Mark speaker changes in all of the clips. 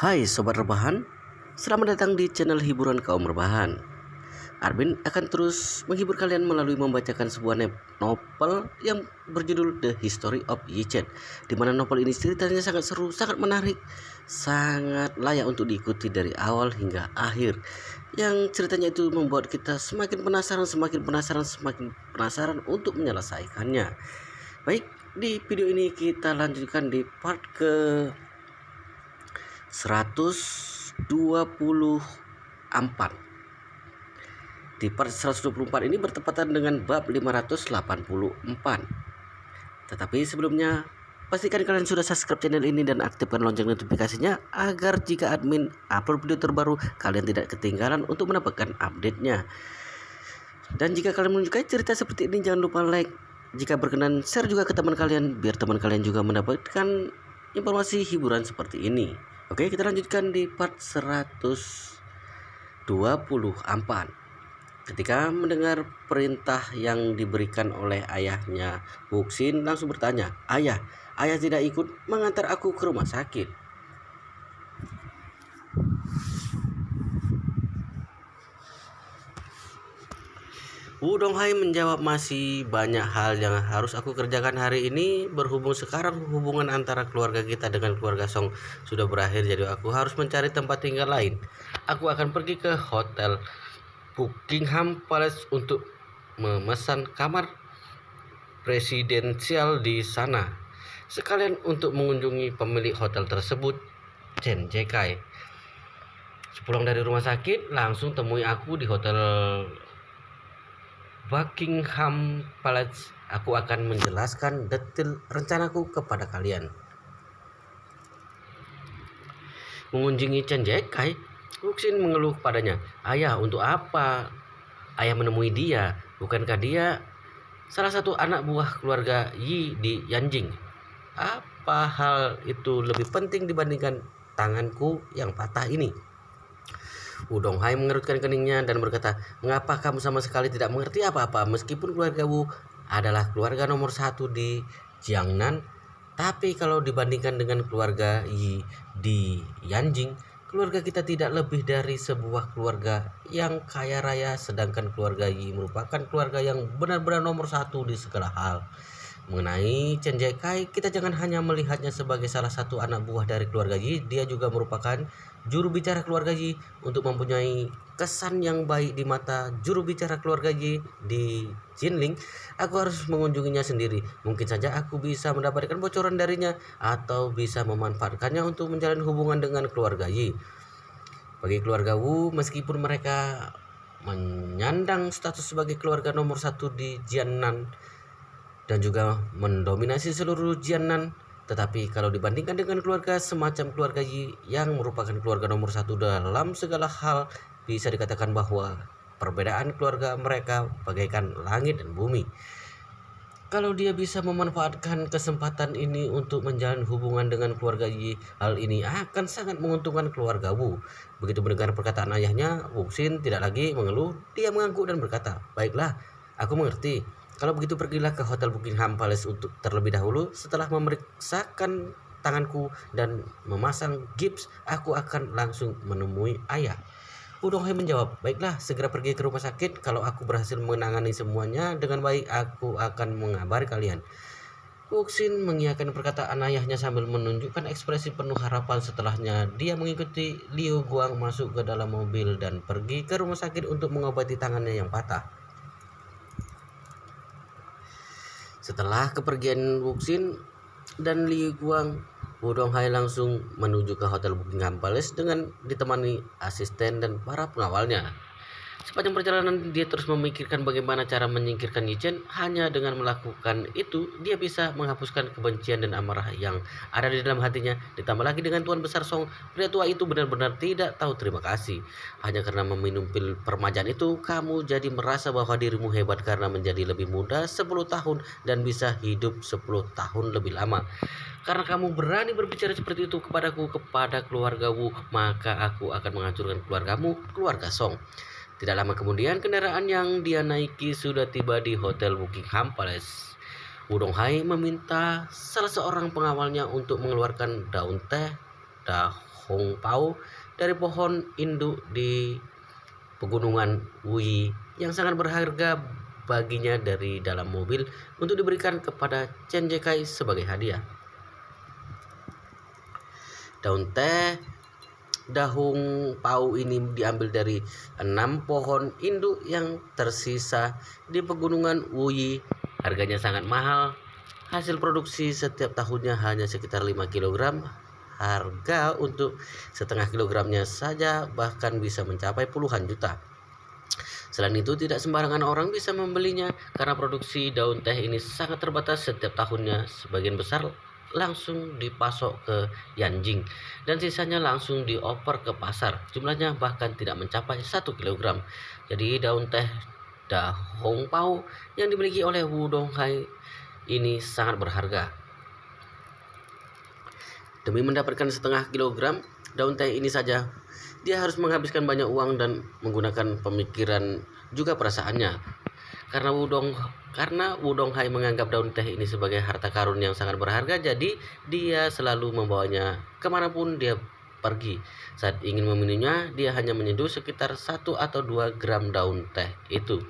Speaker 1: Hai Sobat Rebahan, selamat datang di channel hiburan kaum rebahan. Armin akan terus menghibur kalian melalui membacakan sebuah novel yang berjudul The History of Yi Chen, di mana novel ini ceritanya sangat seru, sangat menarik, sangat layak untuk diikuti dari awal hingga akhir. Yang ceritanya itu membuat kita semakin penasaran, semakin penasaran untuk menyelesaikannya. Baik, di video ini kita lanjutkan di part ke 124. Di part 124 ini bertepatan dengan bab 584. Tetapi sebelumnya, pastikan kalian sudah subscribe channel ini dan aktifkan lonceng notifikasinya agar jika admin upload video terbaru, kalian tidak ketinggalan untuk mendapatkan update-nya. Dan jika kalian menyukai cerita seperti ini, jangan lupa like. Jika berkenan, share juga ke teman kalian biar teman kalian juga mendapatkan informasi hiburan seperti ini. Oke, kita lanjutkan di part 124. Ketika mendengar perintah yang diberikan oleh ayahnya, Wuxin langsung bertanya, ayah tidak ikut mengantar aku ke rumah sakit?" Wu Donghai menjawab, "Masih banyak hal yang harus aku kerjakan hari ini. Berhubung sekarang hubungan antara keluarga kita dengan keluarga Song sudah berakhir, jadi aku harus mencari tempat tinggal lain. Aku akan pergi ke hotel Buckingham Palace untuk memesan kamar presidensial di sana, sekalian untuk mengunjungi pemilik hotel tersebut, Chen Jekai. Sepulang dari rumah sakit, langsung temui aku di hotel Buckingham Palace. Aku akan menjelaskan detail rencanaku kepada kalian." Mengunjungi Chen Jekai, Wuxin mengeluh padanya, "Ayah, untuk apa ayah menemui dia? Bukankah dia salah satu anak buah keluarga Yi di Yanjing? Apa hal itu lebih penting dibandingkan tanganku yang patah ini?" Wu Donghai mengerutkan keningnya dan berkata, "Mengapa kamu sama sekali tidak mengerti apa-apa? Meskipun keluarga Wu adalah keluarga nomor 1 di Jiangnan, tapi kalau dibandingkan dengan keluarga Yi di Yanjing, keluarga kita tidak lebih dari sebuah keluarga yang kaya raya, sedangkan keluarga Yi merupakan keluarga yang benar-benar nomor 1 di segala hal. Mengenai Chen Jekai, kita jangan hanya melihatnya sebagai salah satu anak buah dari keluarga Yi, dia juga merupakan juru bicara keluarga Yi. Untuk mempunyai kesan yang baik di mata juru bicara keluarga Yi di Jinling, aku harus mengunjunginya sendiri. Mungkin saja aku bisa mendapatkan bocoran darinya atau bisa memanfaatkannya untuk menjalin hubungan dengan keluarga Yi. Bagi keluarga Wu, meskipun mereka menyandang status sebagai keluarga nomor 1 di Jiangnan dan juga mendominasi seluruh Jiangnan, tetapi kalau dibandingkan dengan keluarga semacam keluarga Yi yang merupakan keluarga nomor 1 dalam segala hal, bisa dikatakan bahwa perbedaan keluarga mereka bagaikan langit dan bumi. Kalau dia bisa memanfaatkan kesempatan ini untuk menjalin hubungan dengan keluarga Yi, hal ini akan sangat menguntungkan keluarga Wu." Begitu mendengar perkataan ayahnya, Wuxin tidak lagi mengeluh. Dia mengangguk dan berkata, "Baiklah, aku mengerti. Kalau begitu pergilah ke Hotel Buckingham Palace untuk terlebih dahulu. Setelah memeriksakan tanganku dan memasang gips, aku akan langsung menemui ayah." Udonghai menjawab, "Baiklah, segera pergi ke rumah sakit. Kalau aku berhasil menangani semuanya dengan baik, aku akan mengabari kalian." Wuxin mengiyakan perkataan ayahnya sambil menunjukkan ekspresi penuh harapan. Setelahnya, dia mengikuti Liu Guang masuk ke dalam mobil dan pergi ke rumah sakit untuk mengobati tangannya yang patah. Setelah kepergian Wuxin dan Liu Guang, Wu Donghai langsung menuju ke Hotel Buckingham Palace dengan ditemani asisten dan para pengawalnya. Sepanjang perjalanan, dia terus memikirkan bagaimana cara menyingkirkan Yi Chen. Hanya dengan melakukan itu, dia bisa menghapuskan kebencian dan amarah yang ada di dalam hatinya. Ditambah lagi dengan Tuan Besar Song, pria tua itu benar-benar tidak tahu terima kasih. Hanya karena meminum pil permajaan itu, kamu jadi merasa bahwa dirimu hebat karena menjadi lebih muda 10 tahun dan bisa hidup 10 tahun lebih lama. Karena kamu berani berbicara seperti itu kepadaku, kepada keluarga Wu, maka aku akan menghancurkan keluargamu, keluarga Song." Tidak lama kemudian, kendaraan yang dia naiki sudah tiba di Hotel Buckingham Palace. Wu Donghai meminta salah seorang pengawalnya untuk mengeluarkan daun teh, Hong Pao dari pohon induk di pegunungan Wuyi yang sangat berharga baginya dari dalam mobil untuk diberikan kepada Chen Jekai sebagai hadiah. Daun teh Dahung Pau ini diambil dari 6 pohon induk yang tersisa di pegunungan Wuyi. Harganya sangat mahal. Hasil produksi setiap tahunnya hanya sekitar 5 kg. Harga untuk setengah kilogramnya saja bahkan bisa mencapai puluhan juta. Selain itu, tidak sembarangan orang bisa membelinya karena produksi daun teh ini sangat terbatas setiap tahunnya. Sebagian besar langsung dipasok ke Yanjing dan sisanya langsung dioper ke pasar. Jumlahnya bahkan tidak mencapai 1 kg. Jadi daun teh Dahong Pao yang dimiliki oleh Wu Donghai ini sangat berharga. Demi mendapatkan setengah kilogram daun teh ini saja, dia harus menghabiskan banyak uang dan menggunakan pemikiran juga perasaannya. Karena Wu Donghai menganggap daun teh ini sebagai harta karun yang sangat berharga, jadi dia selalu membawanya kemanapun dia pergi. Saat ingin meminumnya, dia hanya menyeduh sekitar 1 atau 2 gram daun teh itu.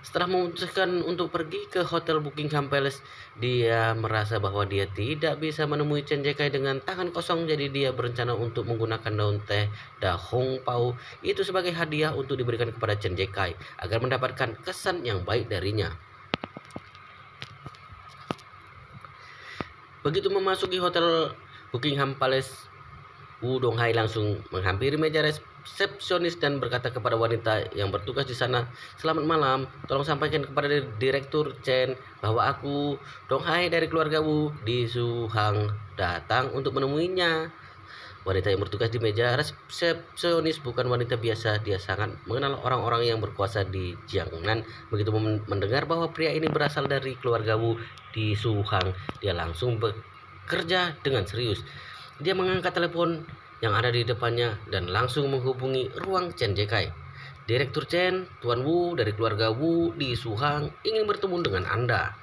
Speaker 1: Setelah memutuskan untuk pergi ke hotel Buckingham Palace, dia merasa bahwa dia tidak bisa menemui Chen Jekai dengan tangan kosong, jadi dia berencana untuk menggunakan daun teh Dahong Pao itu sebagai hadiah untuk diberikan kepada Chen Jekai agar mendapatkan kesan yang baik darinya. Begitu memasuki hotel Buckingham Palace, Wu Donghai langsung menghampiri meja resepsionis dan berkata kepada wanita yang bertugas di sana, "Selamat malam, tolong sampaikan kepada Direktur Chen bahwa aku, Donghai dari keluarga Wu, di Suhang, datang untuk menemuinya." Wanita yang bertugas di meja resepsionis bukan wanita biasa. Dia sangat mengenal orang-orang yang berkuasa di Jiangnan. Begitu mendengar bahwa pria ini berasal dari keluarga Wu di Suhang, dia langsung bekerja dengan serius. Dia mengangkat telepon yang ada di depannya dan langsung menghubungi ruang Chen Jekai. "Direktur Chen, Tuan Wu dari keluarga Wu di Suhang ingin bertemu dengan Anda."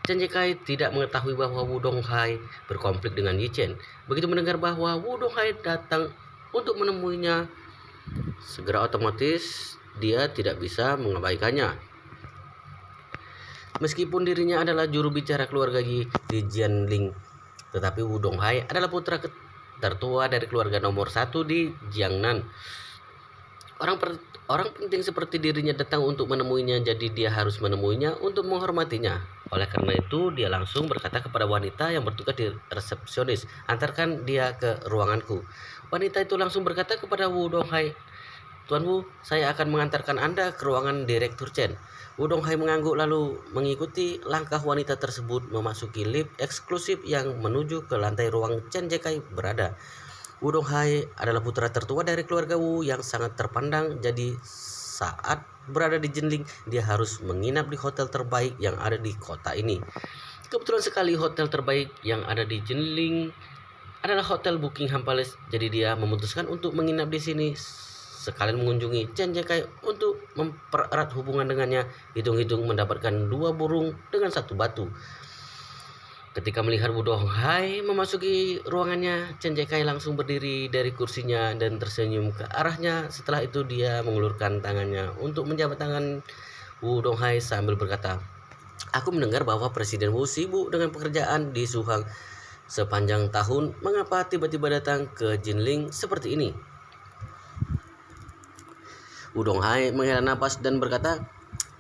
Speaker 1: Chen Jekai tidak mengetahui bahwa Wu Donghai berkonflik dengan Yi Chen. Begitu mendengar bahwa Wu Donghai datang untuk menemuinya, segera otomatis dia tidak bisa mengabaikannya. Meskipun dirinya adalah juru bicara keluarga Yi di Jianling, tetapi Wu Donghai adalah putra tertua dari keluarga nomor 1 di Jiangnan. Orang penting seperti dirinya datang untuk menemuinya, jadi dia harus menemuinya untuk menghormatinya. Oleh karena itu, dia langsung berkata kepada wanita yang bertugas di resepsionis, "Antarkan dia ke ruanganku." Wanita itu langsung berkata kepada Wu Donghai, "Tuan Wu, saya akan mengantarkan Anda ke ruangan Direktur Chen." Wu Donghai mengangguk lalu mengikuti langkah wanita tersebut memasuki lift eksklusif yang menuju ke lantai ruang Chen Jekai berada. Wu Donghai adalah putra tertua dari keluarga Wu yang sangat terpandang, jadi saat berada di Jianling, dia harus menginap di hotel terbaik yang ada di kota ini. Kebetulan sekali hotel terbaik yang ada di Jianling adalah hotel Buckingham Palace, jadi dia memutuskan untuk menginap di sini sekalian mengunjungi Chen Jekai untuk mempererat hubungan dengannya. Hitung-hitung mendapatkan 2 burung dengan 1 batu. Ketika melihat Wu Donghai memasuki ruangannya, Chen Jekai langsung berdiri dari kursinya dan tersenyum ke arahnya. Setelah itu dia mengulurkan tangannya untuk menjabat tangan Wu Donghai sambil berkata, "Aku mendengar bahwa Presiden Wu sibuk dengan pekerjaan di Suhang sepanjang tahun. Mengapa tiba-tiba datang ke Jianling seperti ini?" Wu Donghai menghela napas dan berkata,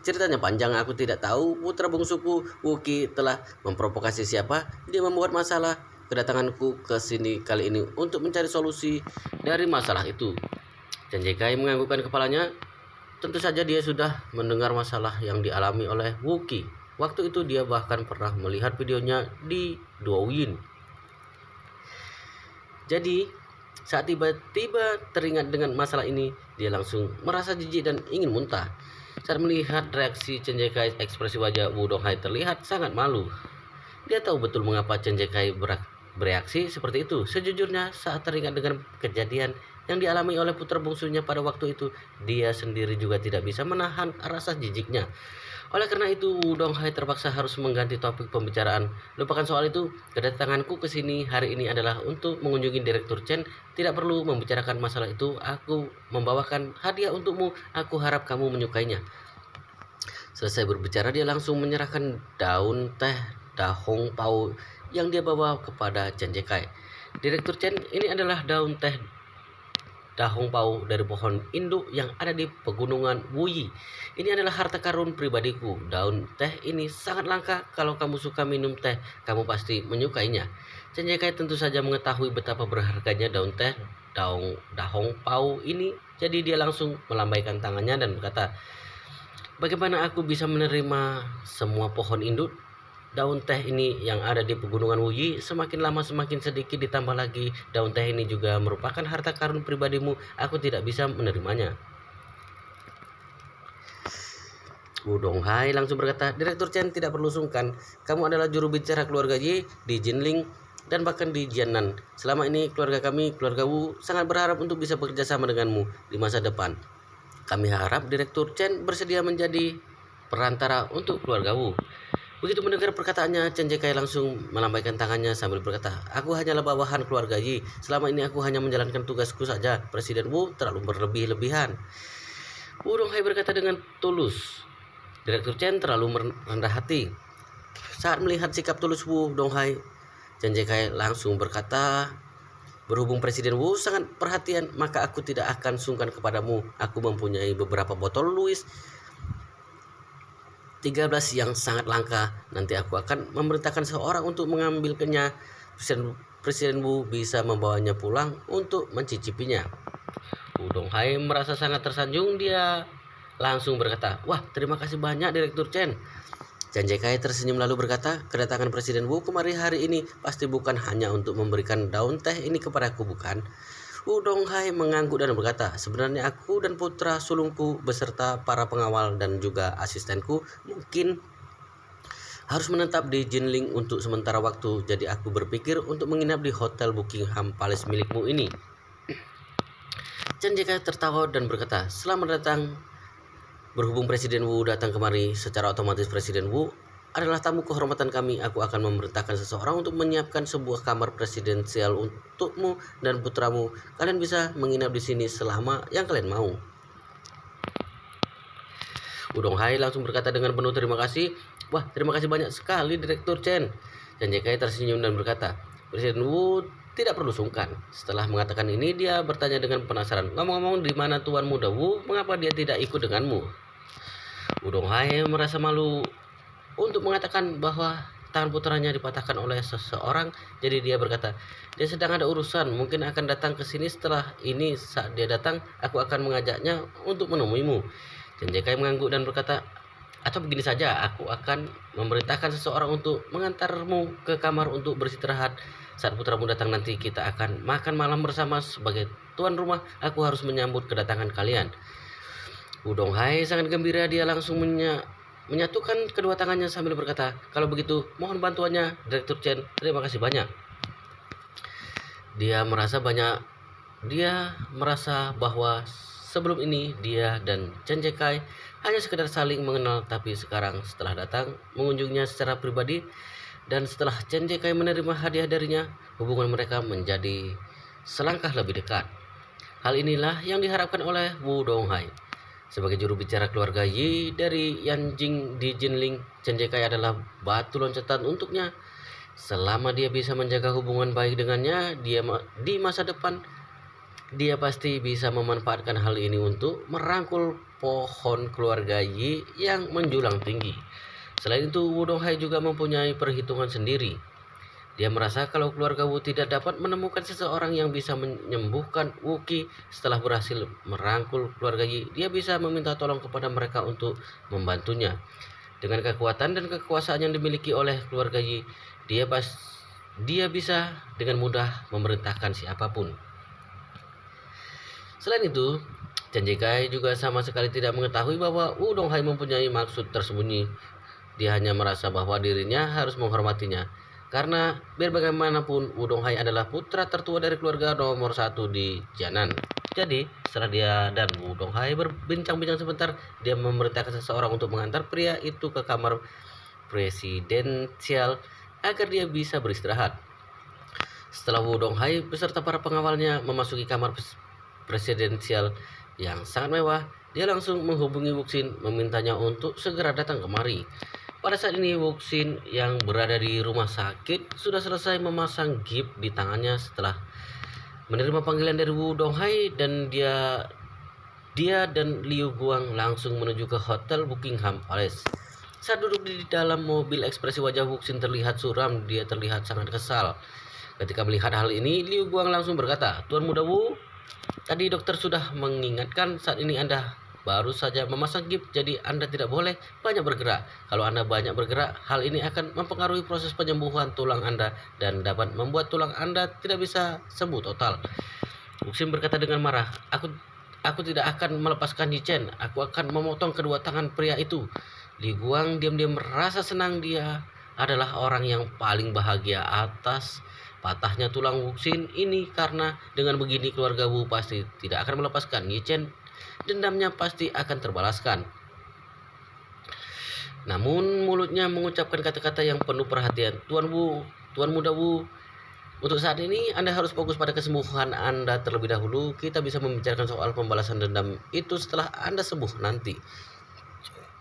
Speaker 1: "Ceritanya panjang, aku tidak tahu putra bungsuku Wuki telah memprovokasi siapa. Dia membuat masalah. Kedatanganku ke sini kali ini untuk mencari solusi dari masalah itu." Chen Jekai menganggukkan kepalanya. Tentu saja dia sudah mendengar masalah yang dialami oleh Wuki. Waktu itu dia bahkan pernah melihat videonya di Douyin. Jadi saat tiba-tiba teringat dengan masalah ini, dia langsung merasa jijik dan ingin muntah. Saat melihat reaksi Chen Jekai, ekspresi wajah Wu Donghai terlihat sangat malu. Dia tahu betul mengapa Chen Jekai bereaksi seperti itu. Sejujurnya, saat teringat dengan kejadian yang dialami oleh putra bungsunya pada waktu itu, dia sendiri juga tidak bisa menahan rasa jijiknya. Oleh karena itu, Wu Donghai terpaksa harus mengganti topik pembicaraan. Lupakan soal itu, kedatanganku ke sini hari ini adalah untuk mengunjungi Direktur Chen. Tidak perlu membicarakan masalah itu. Aku membawakan hadiah untukmu. Aku harap kamu menyukainya. Selesai berbicara, dia langsung menyerahkan daun teh Dahong Pao yang dia bawa kepada Chen Jekai. Direktur Chen, ini adalah daun teh Dahong Pao dari pohon induk yang ada di pegunungan Wuyi. Ini adalah harta karun pribadiku. Daun teh ini sangat langka. Kalau kamu suka minum teh, kamu pasti menyukainya. Chen Jekai tentu saja mengetahui betapa berharganya daun teh Dahong Pao ini. Jadi dia langsung melambaikan tangannya dan berkata, bagaimana aku bisa menerima semua pohon induk? Daun teh ini yang ada di pegunungan Wuyi semakin lama semakin sedikit, ditambah lagi daun teh ini juga merupakan harta karun pribadimu. Aku tidak bisa menerimanya. Wu Donghai langsung berkata, Direktur Chen tidak perlu sungkan. Kamu adalah juru bicara keluarga Yi di Jinling dan bahkan di Jianan. Selama ini keluarga kami, keluarga Wu, sangat berharap untuk bisa bekerja sama denganmu di masa depan. Kami harap Direktur Chen bersedia menjadi perantara untuk keluarga Wu. Begitu mendengar perkataannya, Chen Jekai langsung melambaikan tangannya sambil berkata, aku hanyalah bawahan keluarga Yi. Selama ini aku hanya menjalankan tugasku saja. Presiden Wu terlalu berlebih-lebihan. Wu Donghai berkata dengan tulus. Direktur Chen terlalu rendah hati. Saat melihat sikap tulus Wu Donghai, Chen Jekai langsung berkata, berhubung Presiden Wu sangat perhatian, maka aku tidak akan sungkan kepadamu. Aku mempunyai beberapa botol Louis 13 yang sangat langka. Nanti aku akan memerintahkan seorang untuk mengambilkannya. Presiden Wu bisa membawanya pulang untuk mencicipinya. Wu Donghai merasa sangat tersanjung. Dia langsung berkata, wah, terima kasih banyak Direktur Chen. Chen Jekai tersenyum lalu berkata, kedatangan Presiden Wu kemari hari ini pasti bukan hanya untuk memberikan daun teh ini kepadaku, bukan? Wu Donghai mengangguk dan berkata, sebenarnya aku dan putra sulungku beserta para pengawal dan juga asistenku mungkin harus menetap di Jinling untuk sementara waktu. Jadi aku berpikir untuk menginap di hotel Buckingham Palace milikmu ini. Chen Jekai tertawa dan berkata, selamat datang. Berhubung Presiden Wu datang kemari, secara otomatis Presiden Wu adalah tamu kehormatan kami. Aku akan memerintahkan seseorang untuk menyiapkan sebuah kamar presidensial untukmu dan putramu. Kalian bisa menginap di sini selama yang kalian mau. Wu Donghai langsung berkata dengan penuh terima kasih. Wah, terima kasih banyak sekali Direktur Chen. Chen Jekai tersenyum dan berkata, Presiden Wu tidak perlu sungkan. Setelah mengatakan ini, dia bertanya dengan penasaran, ngomong-ngomong, di mana Tuan Muda Wu? Mengapa dia tidak ikut denganmu? Wu Donghai merasa malu untuk mengatakan bahwa tangan putranya dipatahkan oleh seseorang. Jadi dia berkata, dia sedang ada urusan, mungkin akan datang ke sini setelah ini. Saat dia datang, aku akan mengajaknya untuk menemuimu. Chen Jekai mengangguk dan berkata, atau begini saja, aku akan memerintahkan seseorang untuk mengantarmu ke kamar untuk beristirahat. Saat putramu datang nanti, kita akan makan malam bersama. Sebagai tuan rumah, aku harus menyambut kedatangan kalian. Wu Donghai sangat gembira. Dia langsung menyatukan kedua tangannya sambil berkata, kalau begitu mohon bantuannya Direktur Chen. Terima kasih banyak. Dia merasa bahwa sebelum ini dia dan Chen Jekai hanya sekedar saling mengenal, tapi sekarang setelah datang mengunjunginya secara pribadi dan setelah Chen Jekai menerima hadiah darinya, hubungan mereka menjadi selangkah lebih dekat. Hal inilah yang diharapkan oleh Wu Donghai. Sebagai juru bicara keluarga Yi dari Yanjing di Jinling, Chen Jekai adalah batu loncatan untuknya. Selama dia bisa menjaga hubungan baik dengannya, di masa depan dia pasti bisa memanfaatkan hal ini untuk merangkul pohon keluarga Yi yang menjulang tinggi. Selain itu, Wu Donghai juga mempunyai perhitungan sendiri. Dia merasa kalau keluarga Wu tidak dapat menemukan seseorang yang bisa menyembuhkan Wuki setelah berhasil merangkul keluarga Yi, dia bisa meminta tolong kepada mereka untuk membantunya. Dengan kekuatan dan kekuasaan yang dimiliki oleh keluarga Yi, dia bisa dengan mudah memerintahkan siapapun. Selain itu, Chen Jekai juga sama sekali tidak mengetahui bahwa Wu Donghai mempunyai maksud tersembunyi. Dia hanya merasa bahwa dirinya harus menghormatinya. Karena biar bagaimanapun Wu Donghai adalah putra tertua dari keluarga nomor 1 di Jianan. Jadi, setelah dia dan Wu Donghai berbincang-bincang sebentar, dia memerintahkan seseorang untuk mengantar pria itu ke kamar presidensial agar dia bisa beristirahat. Setelah Wu Donghai beserta para pengawalnya memasuki kamar presidensial yang sangat mewah, dia langsung menghubungi Wuxin memintanya untuk segera datang kemari. Pada saat ini Wuxin yang berada di rumah sakit sudah selesai memasang gips di tangannya setelah menerima panggilan dari Wu Donghai, dan dia dan Liu Guang langsung menuju ke hotel Buckingham Palace. Saat duduk di dalam mobil, ekspresi wajah Wuxin terlihat suram, dia terlihat sangat kesal. Ketika melihat hal ini, Liu Guang langsung berkata, "Tuan Muda Wu, tadi dokter sudah mengingatkan saat ini Anda baru saja memasang gips, jadi Anda tidak boleh banyak bergerak. Kalau Anda banyak bergerak, hal ini akan mempengaruhi proses penyembuhan tulang Anda dan dapat membuat tulang Anda tidak bisa sembuh total." Wuxin berkata dengan marah, Aku tidak akan melepaskan Yi Chen. Aku akan memotong kedua tangan pria itu." Li Guang diam-diam merasa senang, dia adalah orang yang paling bahagia atas patahnya tulang Wuxin ini, karena dengan begini keluarga Wu pasti tidak akan melepaskan Yi Chen. Dendamnya pasti akan terbalaskan. Namun mulutnya mengucapkan kata-kata yang penuh perhatian. Tuan Muda Wu, untuk saat ini Anda harus fokus pada kesembuhan Anda terlebih dahulu. Kita bisa membicarakan soal pembalasan dendam itu setelah Anda sembuh nanti.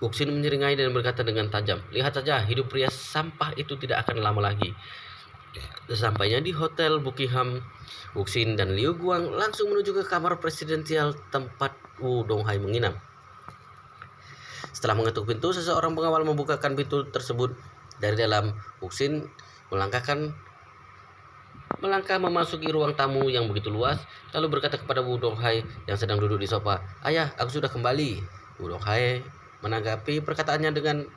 Speaker 1: Wuxin menyeringai dan berkata dengan tajam, "Lihat saja, hidup pria sampah itu tidak akan lama lagi." Sesampainya di hotel Buckingham, Wuxin dan Liu Guang langsung menuju ke kamar presidensial tempat Wu Donghai menginap. Setelah mengetuk pintu, seseorang pengawal membukakan pintu tersebut dari dalam. Wuxin melangkah memasuki ruang tamu yang begitu luas, lalu berkata kepada Wu Donghai yang sedang duduk di sofa, "Ayah, aku sudah kembali." Wu Donghai menanggapi perkataannya dengan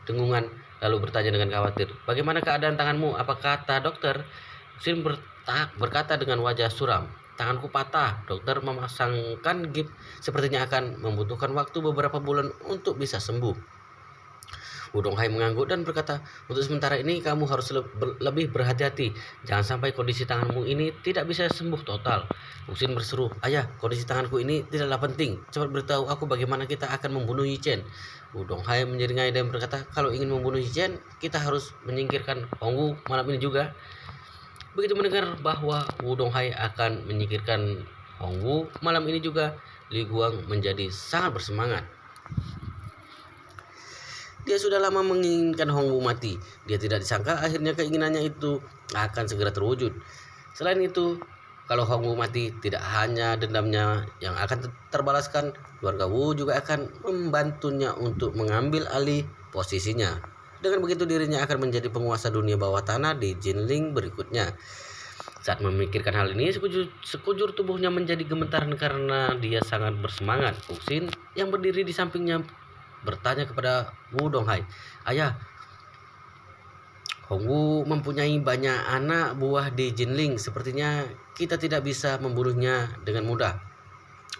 Speaker 1: dengungan, lalu bertanya dengan khawatir, "Bagaimana keadaan tanganmu? Apa kata dokter?" Wuxin berkata dengan wajah suram, "Tanganku patah. Dokter memasangkan gips. Sepertinya akan membutuhkan waktu beberapa bulan untuk bisa sembuh." Wu Donghai mengangguk dan berkata, "Untuk sementara ini kamu harus lebih berhati-hati. Jangan sampai kondisi tanganmu ini tidak bisa sembuh total." Wuxin berseru, "Ayah, kondisi tanganku ini tidaklah penting. Cepat beritahu aku bagaimana kita akan membunuh Yi Chen." Wu Donghai menyeringai dan berkata, "Kalau ingin membunuh Yi Chen, kita harus menyingkirkan Hongwu malam ini juga." Begitu mendengar bahwa Wu Donghai akan menyingkirkan Hongwu malam ini juga, Li Guang menjadi sangat bersemangat. Dia sudah lama menginginkan Hongwu mati. Dia tidak disangka akhirnya keinginannya itu akan segera terwujud. Selain itu, kalau Hongwu mati, tidak hanya dendamnya yang akan terbalaskan, keluarga Wu juga akan membantunya untuk mengambil alih posisinya. Dengan begitu dirinya akan menjadi penguasa dunia bawah tanah di Jinling berikutnya. Saat memikirkan hal ini, sekujur tubuhnya menjadi gemetaran karena dia sangat bersemangat. Wuxin yang berdiri di sampingnya bertanya kepada Wu Donghai, "Ayah, Hongwu mempunyai banyak anak buah di Jinling. Sepertinya kita tidak bisa membunuhnya dengan mudah."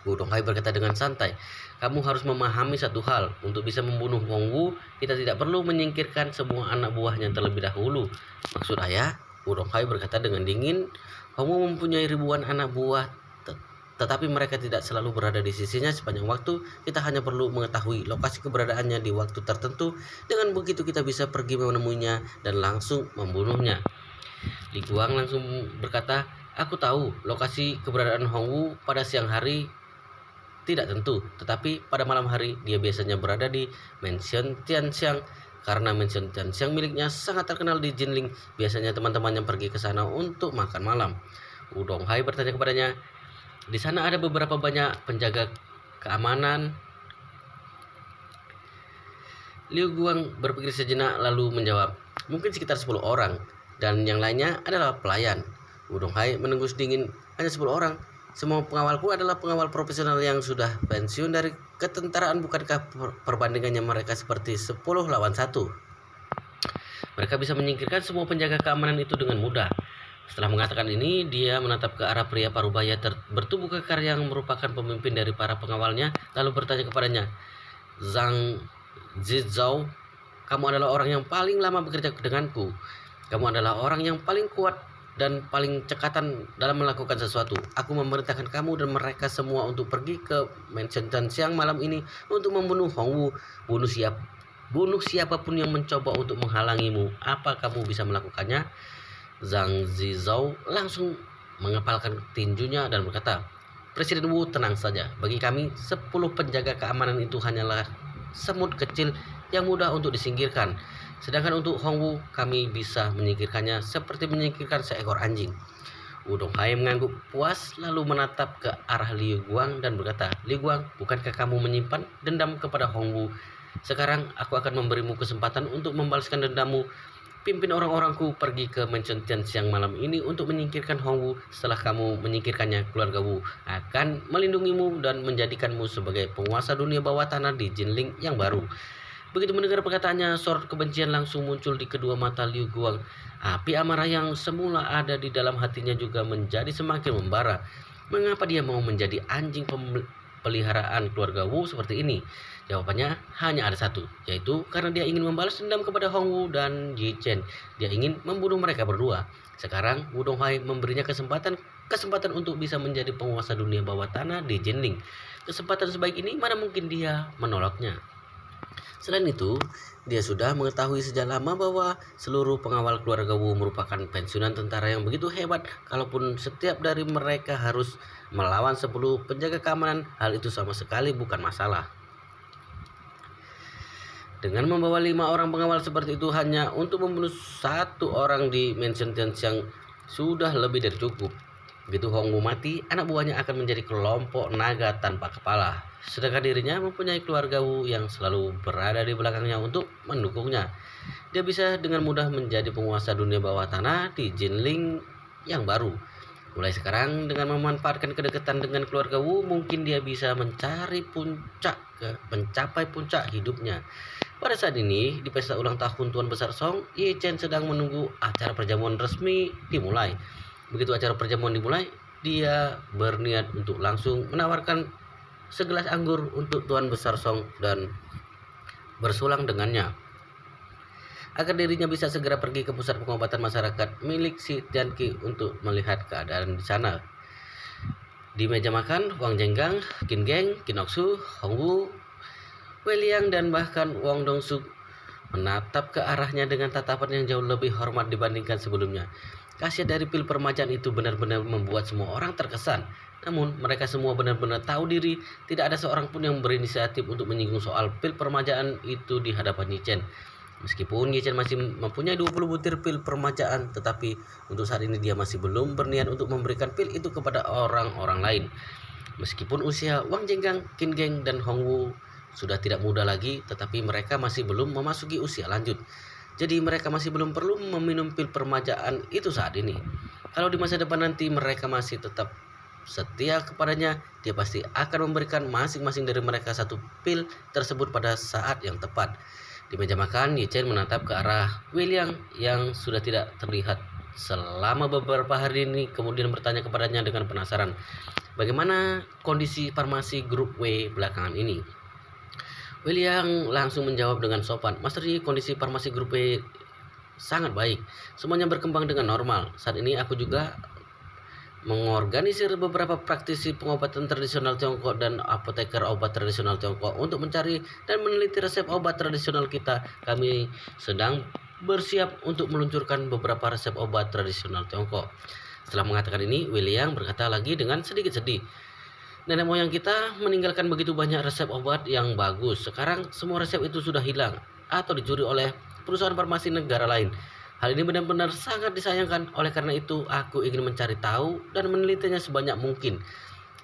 Speaker 1: Wu Donghai berkata dengan santai, "Kamu harus memahami satu hal. Untuk bisa membunuh Hongwu, kita tidak perlu menyingkirkan semua anak buahnya terlebih dahulu." "Maksud ayah?" Wu Donghai berkata dengan dingin, "Hongwu mempunyai ribuan anak buah, tetapi mereka tidak selalu berada di sisinya sepanjang waktu. Kita hanya perlu mengetahui lokasi keberadaannya di waktu tertentu. Dengan begitu kita bisa pergi menemuinya dan langsung membunuhnya." Li Guang langsung berkata, "Aku tahu lokasi keberadaan Hongwu pada siang hari tidak tentu, tetapi pada malam hari dia biasanya berada di Mansion Tianxiang. Karena Mansion Tianxiang miliknya sangat terkenal di Jinling, biasanya teman-temannya pergi ke sana untuk makan malam." Wu Donghai bertanya kepadanya, "Di sana ada beberapa banyak penjaga keamanan?" Liu Guang berpikir sejenak lalu menjawab, "Mungkin sekitar 10 orang, dan yang lainnya adalah pelayan." Wu Donghai menengus dingin, "Hanya 10 orang? Semua pengawalku adalah pengawal profesional yang sudah pensiun dari ketentaraan. Bukankah perbandingannya mereka seperti 10 lawan 1? Mereka bisa menyingkirkan semua penjaga keamanan itu dengan mudah." Setelah mengatakan ini, dia menatap ke arah pria parubaya bertubuh kekar yang merupakan pemimpin dari para pengawalnya, lalu bertanya kepadanya, "Zhang Zizhou, kamu adalah orang yang paling lama bekerja denganku. Kamu adalah orang yang paling kuat dan paling cekatan dalam melakukan sesuatu. Aku memerintahkan kamu dan mereka semua untuk pergi ke mansion Tan siang malam ini untuk membunuh Hongwu. Bunuh siapapun yang mencoba untuk menghalangimu. Apa kamu bisa melakukannya?" Zhang Zizhou langsung mengepalkan tinjunya dan berkata, "Presiden Wu, tenang saja. Bagi kami, 10 penjaga keamanan itu hanyalah semut kecil yang mudah untuk disingkirkan. Sedangkan untuk Hongwu, kami bisa menyingkirkannya seperti menyingkirkan seekor anjing." Wu Donghai mengangguk puas lalu menatap ke arah Liu Guang dan berkata, "Liu Guang, bukankah kamu menyimpan dendam kepada Hongwu? Sekarang aku akan memberimu kesempatan untuk membalaskan dendammu. Pimpin orang-orangku pergi ke mansion Tian siang malam ini untuk menyingkirkan Hongwu. Setelah kamu menyingkirkannya, keluarga Wu akan melindungimu dan menjadikanmu sebagai penguasa dunia bawah tanah di Jinling yang baru." Begitu mendengar perkataannya, sorot kebencian langsung muncul di kedua mata Liu Guang. Api amarah yang semula ada di dalam hatinya juga menjadi semakin membara. Mengapa dia mau menjadi anjing peliharaan keluarga Wu seperti ini? Jawabannya hanya ada satu, yaitu karena dia ingin membalas dendam kepada Hongwu dan Yi Chen. Dia ingin membunuh mereka berdua. Sekarang Wu Donghai memberinya kesempatan untuk bisa menjadi penguasa dunia bawah tanah di Jinling. Kesempatan sebaik ini mana mungkin dia menolaknya. Selain itu, dia sudah mengetahui sejak lama bahwa seluruh pengawal keluarga Wu merupakan pensiunan tentara yang begitu hebat. Kalaupun setiap dari mereka harus melawan 10 penjaga keamanan, hal itu sama sekali bukan masalah. Dengan membawa 5 orang pengawal seperti itu hanya untuk membunuh 1 orang di mansion Tianxiang sudah lebih dari cukup. Begitu Hongwu mati, anak buahnya akan menjadi kelompok naga tanpa kepala. Sedangkan dirinya mempunyai keluarga Wu yang selalu berada di belakangnya untuk mendukungnya. Dia bisa dengan mudah menjadi penguasa dunia bawah tanah di Jinling yang baru. Mulai sekarang, dengan memanfaatkan kedekatan dengan keluarga Wu, mungkin dia bisa mencapai puncak hidupnya. Pada saat ini, di pesta ulang tahun Tuan Besar Song, Ye Chen sedang menunggu acara perjamuan resmi dimulai. Begitu acara perjamuan dimulai, dia berniat untuk langsung menawarkan segelas anggur untuk Tuan Besar Song dan bersulang dengannya agar dirinya bisa segera pergi ke pusat pengobatan masyarakat milik si Tianqi untuk melihat keadaan di sana. Di meja makan, Wang Jenggang, Qin Geng, Qin Oxu, Hongwu, Wei Liang dan bahkan Wang Dongsuk menatap ke arahnya dengan tatapan yang jauh lebih hormat dibandingkan sebelumnya. Khasiat dari pil permajaan itu benar-benar membuat semua orang terkesan. Namun mereka semua benar-benar tahu diri. Tidak ada seorang pun yang berinisiatif untuk menyinggung soal pil permajaan itu di hadapan Yi Chen. Meskipun Yi Chen masih mempunyai 20 butir pil permajaan, tetapi untuk saat ini dia masih belum berniat untuk memberikan pil itu kepada orang-orang lain. Meskipun usia Wang Jenggang, Qin Geng dan Hongwu sudah tidak muda lagi, tetapi mereka masih belum memasuki usia lanjut. Jadi mereka masih belum perlu meminum pil permajaan itu saat ini. Kalau di masa depan nanti mereka masih tetap setia kepadanya, dia pasti akan memberikan masing-masing dari mereka 1 pil tersebut pada saat yang tepat. Di meja makan, Ye Chen menatap ke arah Wei Liang yang sudah tidak terlihat selama beberapa hari ini, kemudian bertanya kepadanya dengan penasaran, bagaimana kondisi farmasi grup W belakangan ini. Wei Liang langsung menjawab dengan sopan, "Master Yi, kondisi farmasi grup W sangat baik. Semuanya berkembang dengan normal. Saat ini aku juga mengorganisir beberapa praktisi pengobatan tradisional Tiongkok dan apoteker obat tradisional Tiongkok untuk mencari dan meneliti resep obat tradisional kita. Kami sedang bersiap untuk meluncurkan beberapa resep obat tradisional Tiongkok." Setelah mengatakan ini, Wei Liang berkata lagi dengan sedikit sedih, "Nenek moyang kita meninggalkan begitu banyak resep obat yang bagus. Sekarang semua resep itu sudah hilang atau dicuri oleh perusahaan farmasi negara lain. Hal ini benar-benar sangat disayangkan. Oleh karena itu, aku ingin mencari tahu dan menelitinya sebanyak mungkin."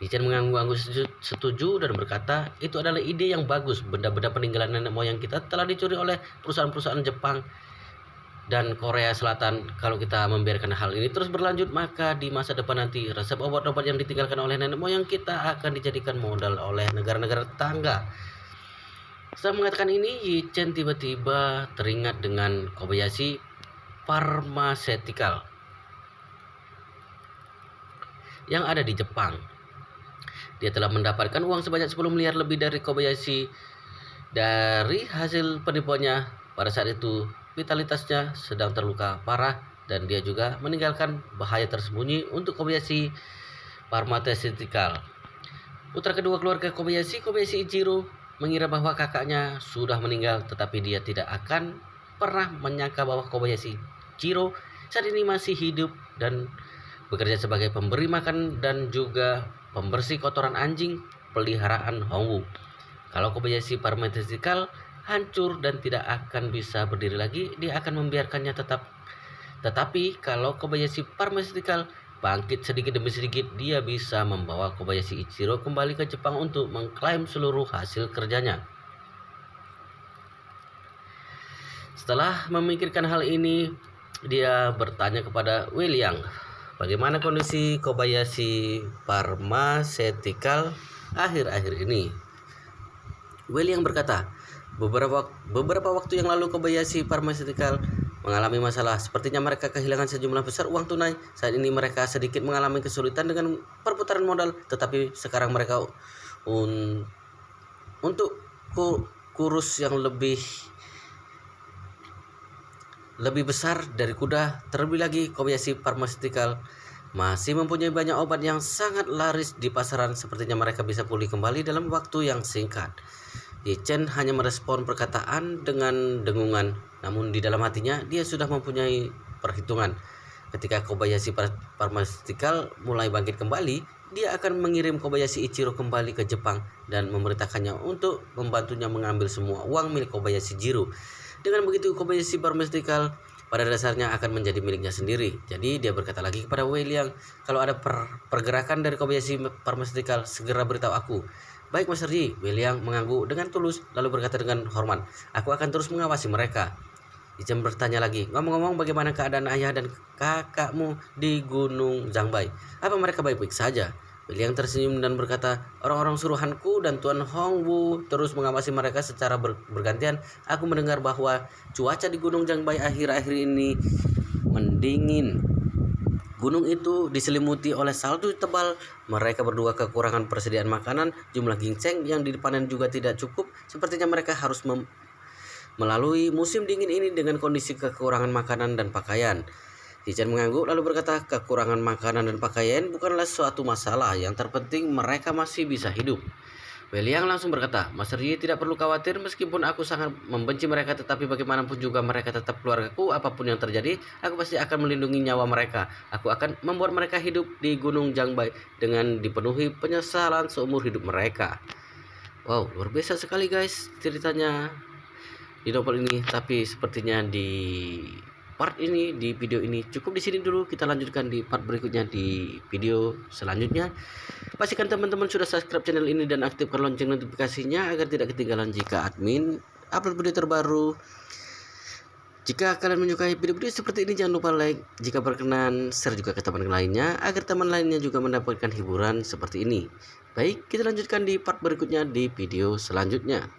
Speaker 1: Yi Chen mengangguk setuju dan berkata, "Itu adalah ide yang bagus. Benda-benda peninggalan nenek moyang kita telah dicuri oleh perusahaan-perusahaan Jepang dan Korea Selatan. Kalau kita membiarkan hal ini terus berlanjut, maka di masa depan nanti resep obat-obat yang ditinggalkan oleh nenek moyang kita akan dijadikan modal oleh negara-negara tetangga." Setelah mengatakan ini, Yi Chen tiba-tiba teringat dengan Kobayashi Pharmaceutical yang ada di Jepang. Dia telah mendapatkan uang sebanyak 10 miliar lebih dari Kobayashi dari hasil penipuannya. Pada saat itu vitalitasnya sedang terluka parah dan dia juga meninggalkan bahaya tersembunyi untuk Kobayashi Pharmaceutical. Putra kedua keluarga Kobayashi, Kobayashi Ichiro, mengira bahwa kakaknya sudah meninggal, tetapi dia tidak akan pernah menyangka bahwa Kobayashi Ichiro saat ini masih hidup dan bekerja sebagai pemberi makan dan juga pembersih kotoran anjing peliharaan Hongwu. Kalau Kobayashi Pharmaceutical hancur dan tidak akan bisa berdiri lagi, dia akan membiarkannya tetap. Tetapi kalau Kobayashi Pharmaceutical bangkit sedikit demi sedikit, dia bisa membawa Kobayashi Ichiro kembali ke Jepang untuk mengklaim seluruh hasil kerjanya. Setelah memikirkan hal ini, dia bertanya kepada William, bagaimana kondisi Kobayashi Pharmaceutical akhir-akhir ini? William berkata, beberapa waktu yang lalu Kobayashi Pharmaceutical mengalami masalah. Sepertinya mereka kehilangan sejumlah besar uang tunai. Saat ini mereka sedikit mengalami kesulitan dengan perputaran modal, tetapi sekarang mereka untuk kurus yang lebih besar dari kuda. Terlebih lagi, Kobayashi Pharmaceutical masih mempunyai banyak obat yang sangat laris di pasaran. Sepertinya mereka bisa pulih kembali dalam waktu yang singkat. Ye Chen hanya merespon perkataan dengan dengungan, namun di dalam hatinya dia sudah mempunyai perhitungan. Ketika Kobayashi Pharmaceutical mulai bangkit kembali, dia akan mengirim Kobayashi Ichiro kembali ke Jepang dan memerintahkannya untuk membantunya mengambil semua uang milik Kobayashi Jiro. Dengan begitu, Kobayashi Pharmaceutical pada dasarnya akan menjadi miliknya sendiri. Jadi dia berkata lagi kepada William, kalau ada pergerakan dari Kobayashi Pharmaceutical, segera beritahu aku. Baik Master Yi, William mengangguk dengan tulus lalu berkata dengan hormat, aku akan terus mengawasi mereka. Ichen bertanya lagi, ngomong-ngomong bagaimana keadaan ayah dan kakakmu di Gunung Zhangbai? Apa mereka baik-baik saja? William tersenyum dan berkata, orang-orang suruhanku dan Tuan Hongwu terus mengawasi mereka secara bergantian. Aku mendengar bahwa cuaca di Gunung Zhangbai akhir-akhir ini mendingin. Gunung itu diselimuti oleh salju tebal. Mereka berdua kekurangan persediaan makanan. Jumlah ginseng yang dipanen juga tidak cukup. Sepertinya mereka harus melalui musim dingin ini dengan kondisi kekurangan makanan dan pakaian. Ichen mengangguk lalu berkata, kekurangan makanan dan pakaian bukanlah suatu masalah. Yang terpenting mereka masih bisa hidup. William langsung berkata, Master Yi tidak perlu khawatir, meskipun aku sangat membenci mereka, tetapi bagaimanapun juga mereka tetap keluargaku. Apapun yang terjadi, aku pasti akan melindungi nyawa mereka. Aku akan membuat mereka hidup di Gunung Zhangbai dengan dipenuhi penyesalan seumur hidup mereka. Wow, luar biasa sekali guys ceritanya di novel ini. Tapi sepertinya di part ini, di video ini cukup di sini dulu. Kita lanjutkan di part berikutnya di video selanjutnya. Pastikan teman-teman sudah subscribe channel ini dan aktifkan lonceng notifikasinya agar tidak ketinggalan jika admin upload video terbaru. Jika kalian menyukai video-video seperti ini, jangan lupa like, jika berkenan share juga ke teman lainnya agar teman lainnya juga mendapatkan hiburan seperti ini. Baik, kita lanjutkan di part berikutnya di video selanjutnya.